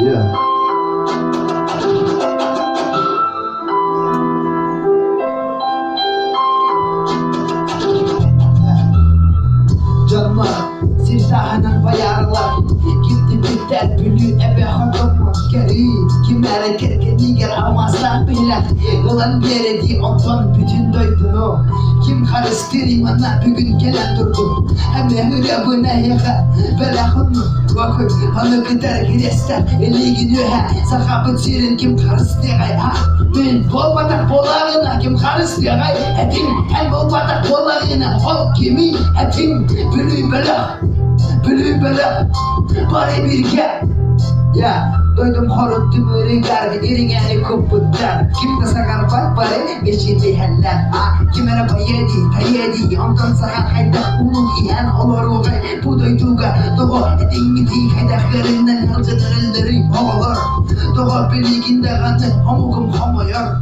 Yeah. Canlar, silahının bayarlar. Gitti biter bülü ebe hakkımı geri. Kim hareketke niger almazlar bile. Yılan beredi ondan bütün doydunu. Kim karıştırayım ana bugün gelen durdu. Hem de hırabına yaka belahını. Bakın hanı kadar giresler eli gidiyor ha. Sakabı çirin kim karıştıray ha. Ben bol batak bolağına kim karıştıray. Etim hem bol batak bolağına ol kimi etim. Bülü bela bari bir gel. Ya doydum horut tümürü gargı iringeni kuputtan. Kim de sakar bak bari beşili heller. Kimene payedi ondan sakar hayda unun iyan olur oğay. Bu doyduga doğu edingiti hayda kırından hılcın öldürü olur. Doğu biliginde kanı homugum homoyor.